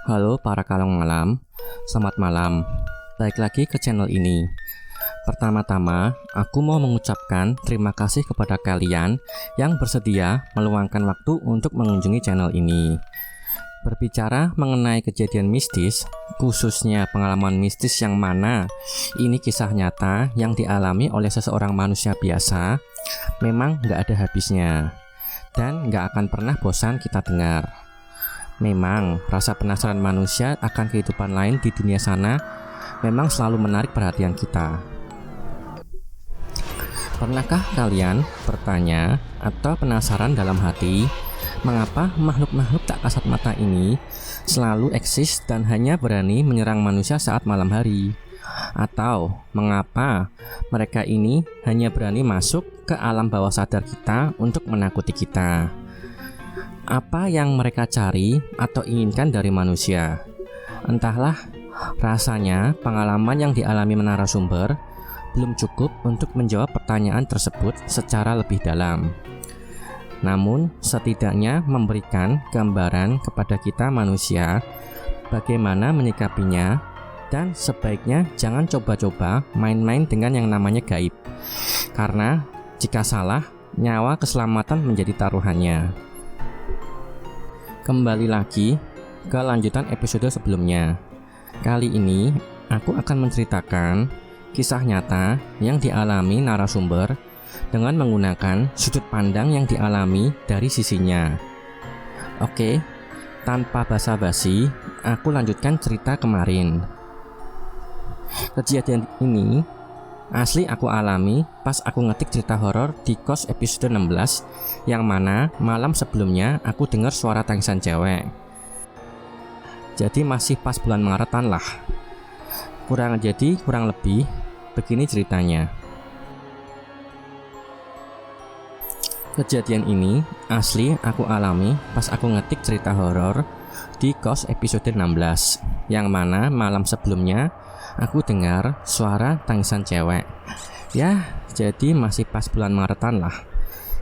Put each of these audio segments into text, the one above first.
Halo para kalong malam, selamat malam. Balik lagi ke channel ini. Pertama-tama, aku mau mengucapkan terima kasih kepada kalian yang bersedia meluangkan waktu untuk mengunjungi channel ini. Berbicara mengenai kejadian mistis, khususnya pengalaman mistis yang mana ini kisah nyata yang dialami oleh seseorang manusia biasa, memang nggak ada habisnya dan nggak akan pernah bosan kita dengar. Memang, rasa penasaran manusia akan kehidupan lain di dunia sana memang selalu menarik perhatian kita. Pernahkah kalian bertanya atau penasaran dalam hati, mengapa makhluk-makhluk tak kasat mata ini selalu eksis dan hanya berani menyerang manusia saat malam hari? Atau mengapa mereka ini hanya berani masuk ke alam bawah sadar kita untuk menakuti kita? Apa yang mereka cari atau inginkan dari manusia? Entahlah, rasanya pengalaman yang dialami narasumber belum cukup untuk menjawab pertanyaan tersebut secara lebih dalam. Namun, setidaknya memberikan gambaran kepada kita manusia bagaimana menyikapinya, dan sebaiknya jangan coba-coba main-main dengan yang namanya gaib. Karena jika salah, nyawa keselamatan menjadi taruhannya. Kembali lagi ke lanjutan episode sebelumnya. Kali ini aku akan menceritakan kisah nyata yang dialami narasumber dengan menggunakan sudut pandang yang dialami dari sisinya. Oke, tanpa basa-basi, aku lanjutkan cerita kemarin. Kejadian ini asli aku alami pas aku ngetik cerita horor di kos episode 16, yang mana malam sebelumnya aku dengar suara tangisan cewek. Jadi masih pas bulan Maretan lah. Kurang lebih begini ceritanya. Kejadian ini asli aku alami pas aku ngetik cerita horor di kos episode 16, yang mana malam sebelumnya aku dengar suara tangisan cewek. Ya, jadi masih pas bulan Maretan lah.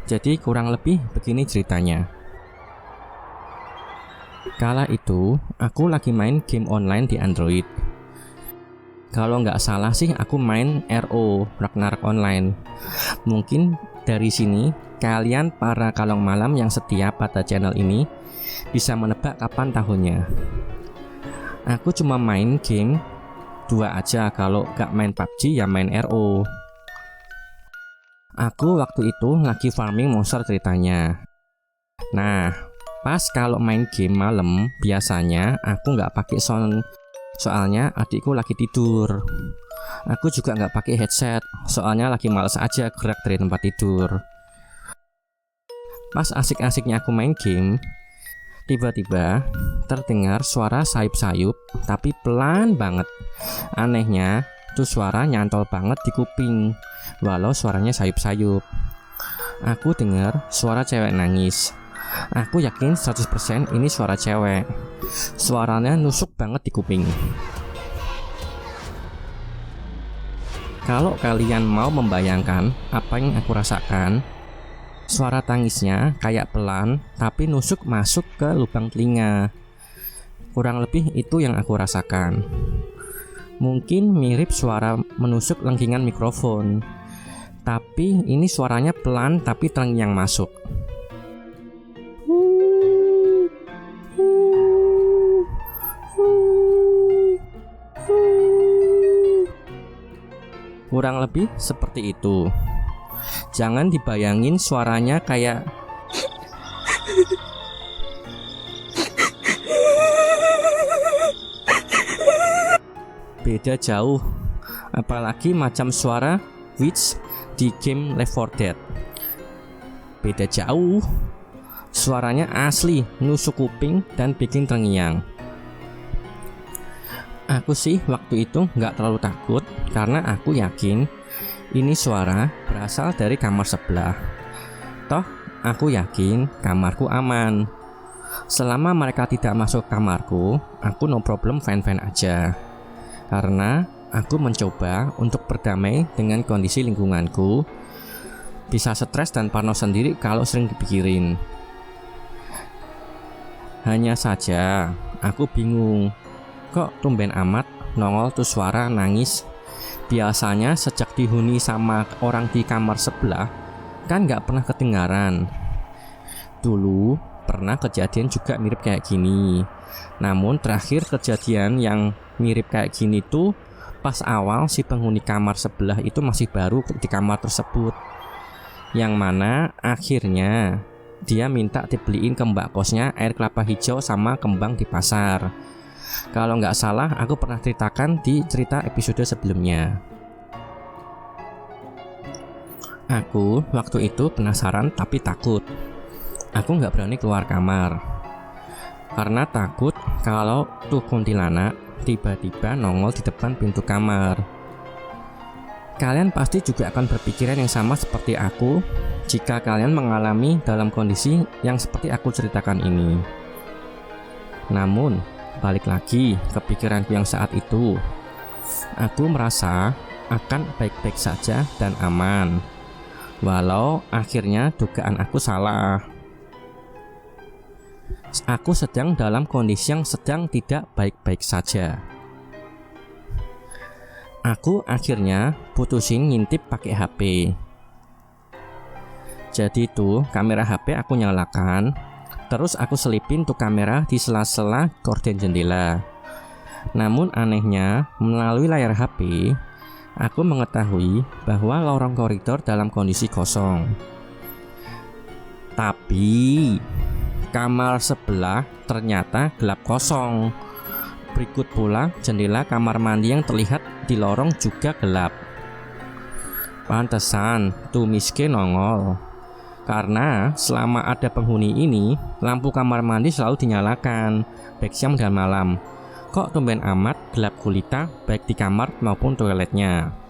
Jadi kurang lebih begini ceritanya. Kala itu aku lagi main game online di Android. Kalau nggak salah sih aku main RO, Ragnarok Online. Mungkin dari sini kalian para kalong malam yang setia pada channel ini bisa menebak kapan tahunnya. Aku cuma main game 2 aja, kalau gak main PUBG ya main RO. Aku waktu itu lagi farming monster ceritanya. Nah, pas kalau main game malam biasanya aku gak pakai sound, soalnya adikku lagi tidur. Aku juga gak pakai headset, soalnya lagi males aja gerak dari tempat tidur. Pas asik-asiknya aku main game, tiba-tiba terdengar suara sayup-sayup tapi pelan banget. Anehnya tuh suara nyantol banget di kuping walau suaranya sayup-sayup. Aku dengar suara cewek nangis. Aku yakin 100% ini suara cewek. Suaranya nusuk banget di kuping. Kalau kalian mau membayangkan apa yang aku rasakan, suara tangisnya kayak pelan tapi nusuk masuk ke lubang telinga. Kurang lebih itu yang aku rasakan. Mungkin mirip suara menusuk lengkingan mikrofon, tapi ini suaranya pelan tapi terngiang masuk. Kurang lebih seperti itu. Jangan dibayangin suaranya kayak beda jauh. Apalagi macam suara witch di game Left 4 Dead. Beda jauh. Suaranya asli nusuk kuping dan bikin terngiang. Aku sih waktu itu nggak terlalu takut karena aku yakin ini suara berasal dari kamar sebelah. Toh, aku yakin kamarku aman. Selama mereka tidak masuk kamarku, aku no problem fine-fine aja. Karena aku mencoba untuk berdamai dengan kondisi lingkunganku. Bisa stres dan parno sendiri kalau sering dipikirin. Hanya saja, Aku bingung, kok tumben amat nongol tuh suara nangis. Biasanya sejak dihuni sama orang di kamar sebelah kan gak pernah kedengaran. Dulu pernah kejadian juga mirip kayak gini. Namun terakhir kejadian yang mirip kayak gini tuh pas awal si penghuni kamar sebelah itu masih baru di kamar tersebut. Yang mana akhirnya dia minta dibeliin ke mbak kosnya air kelapa hijau sama kembang di pasar. Kalau nggak salah aku pernah ceritakan di cerita episode sebelumnya. Aku waktu itu penasaran tapi takut. Aku nggak berani keluar kamar karena takut kalau tuh kuntilanak tiba-tiba nongol di depan pintu kamar. Kalian pasti juga akan berpikiran yang sama seperti aku jika kalian mengalami dalam kondisi yang seperti aku ceritakan ini. Namun, balik lagi ke pikiranku yang saat itu. Aku merasa akan baik-baik saja dan aman. Walau akhirnya dugaan aku salah. Aku sedang dalam kondisi yang sedang tidak baik-baik saja. Aku akhirnya putusin ngintip pakai HP. Jadi tuh kamera HP aku nyalakan, terus aku selipin tuh kamera di sela-sela gorden jendela. Namun anehnya, melalui layar HP, aku mengetahui bahwa lorong koridor dalam kondisi kosong. Tapi kamar sebelah ternyata gelap kosong. Berikut pula jendela kamar mandi yang terlihat di lorong juga gelap. Pantesan tuh miskin nongol. Karena selama ada penghuni ini, lampu kamar mandi selalu dinyalakan, baik siang dan malam. Kok tumben amat gelap gulita baik di kamar maupun toiletnya.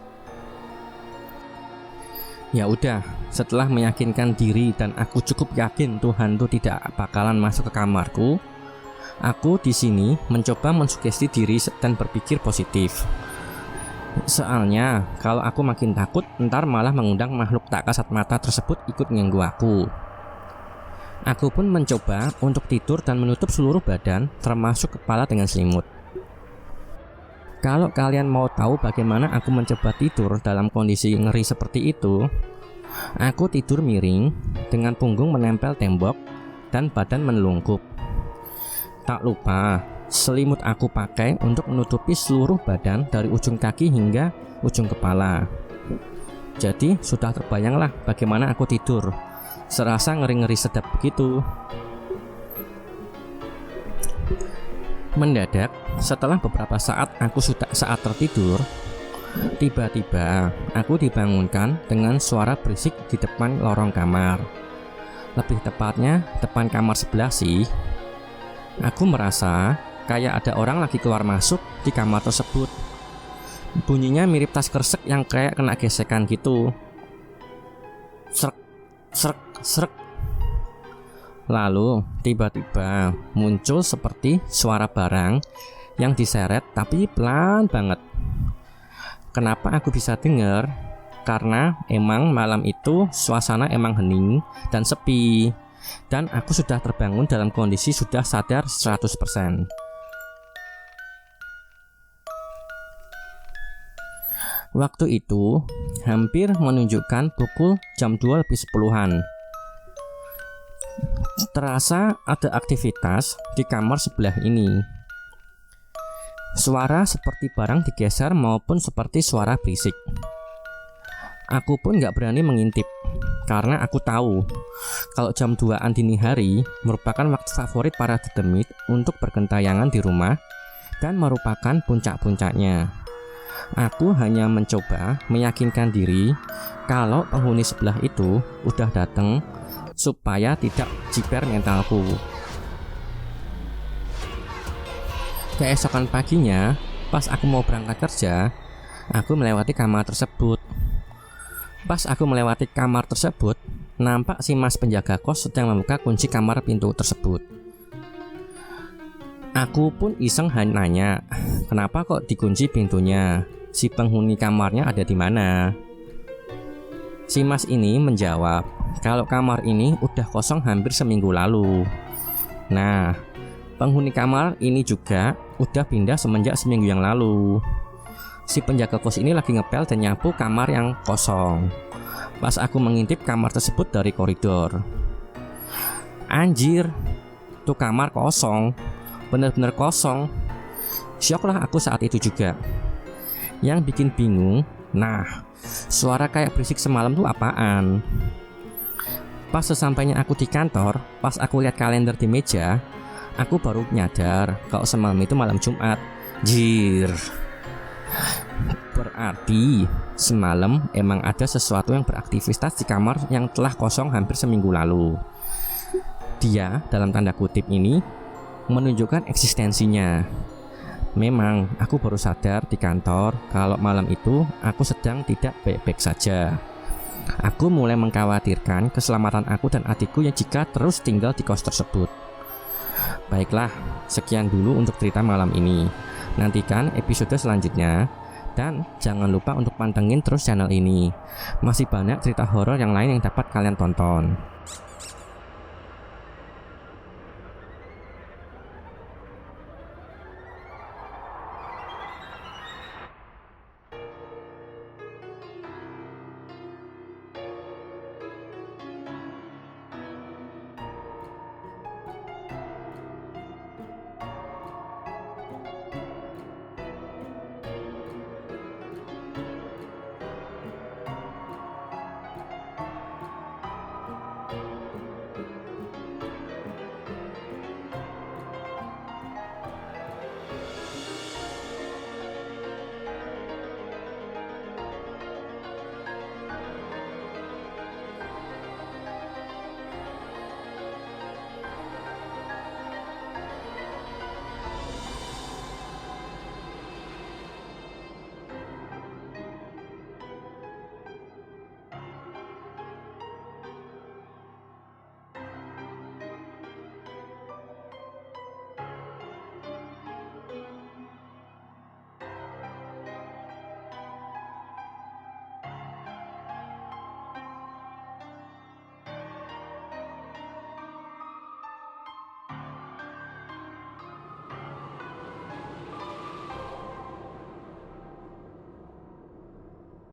Ya udah, setelah meyakinkan diri dan aku cukup yakin Tuhan tuh tidak bakalan masuk ke kamarku, aku di sini mencoba mensugesti diri dan berpikir positif. Soalnya kalau aku makin takut, ntar malah mengundang makhluk tak kasat mata tersebut ikut mengganggu aku. Aku pun mencoba untuk tidur dan menutup seluruh badan, termasuk kepala dengan selimut. Kalau kalian mau tahu bagaimana aku mencoba tidur dalam kondisi ngeri seperti itu, aku tidur miring dengan punggung menempel tembok dan badan menelungkup. Tak lupa, selimut aku pakai untuk menutupi seluruh badan dari ujung kaki hingga ujung kepala. Jadi sudah terbayanglah bagaimana aku tidur, serasa ngeri-ngeri sedap begitu. Mendadak, setelah beberapa saat aku sudah saat tertidur, tiba-tiba aku dibangunkan dengan suara berisik di depan lorong kamar. Lebih tepatnya depan kamar sebelah sih. Aku merasa kayak ada orang lagi keluar masuk di kamar tersebut. Bunyinya mirip tas kresek yang kayak kena gesekan gitu. Srek, srek, srek. Lalu tiba-tiba muncul seperti suara barang yang diseret tapi pelan banget. Kenapa aku bisa dengar? Karena emang malam itu suasana emang hening dan sepi. Dan aku sudah terbangun dalam kondisi sudah sadar 100%. Waktu itu hampir menunjukkan pukul jam 2 lebih 10-an. Terasa ada aktivitas di kamar sebelah ini. Suara seperti barang digeser maupun seperti suara berisik. Aku pun gak berani mengintip karena aku tahu kalau jam 2-an dini hari merupakan waktu favorit para dedemit untuk bergentayangan di rumah dan merupakan puncak-puncaknya. Aku hanya mencoba meyakinkan diri kalau penghuni sebelah itu udah datang supaya tidak jiper mentalku. Keesokan paginya, pas aku mau berangkat kerja, aku melewati kamar tersebut. Pas aku melewati kamar tersebut, nampak si mas penjaga kos sedang membuka kunci kamar pintu tersebut. Aku pun iseng nanya, kenapa kok dikunci pintunya? Si penghuni kamarnya ada di mana? Si mas ini menjawab, kalau kamar ini udah kosong hampir seminggu lalu. Nah, Penghuni kamar ini juga udah pindah semenjak seminggu yang lalu. Si penjaga kos ini lagi ngepel dan nyapu kamar yang kosong. Pas aku mengintip kamar tersebut dari koridor, anjir, tuh kamar kosong, bener-bener kosong. Syok lah aku saat itu juga. Yang bikin bingung, nah, suara kayak berisik semalam tuh apaan? Pas sesampainya aku di kantor, pas aku lihat kalender di meja, aku baru nyadar kalau semalam itu malam Jumat. Jir. Berarti semalam emang ada sesuatu yang beraktivitas di kamar yang telah kosong hampir seminggu lalu. Dia, dalam tanda kutip ini, menunjukkan eksistensinya. Memang aku baru sadar di kantor kalau malam itu aku sedang tidak baik-baik saja. Aku mulai mengkhawatirkan keselamatan aku dan adikku yang jika terus tinggal di kos tersebut. Baiklah, sekian dulu untuk cerita malam ini. Nantikan episode selanjutnya. Dan jangan lupa untuk pantengin terus channel ini. Masih banyak cerita horor yang lain yang dapat kalian tonton.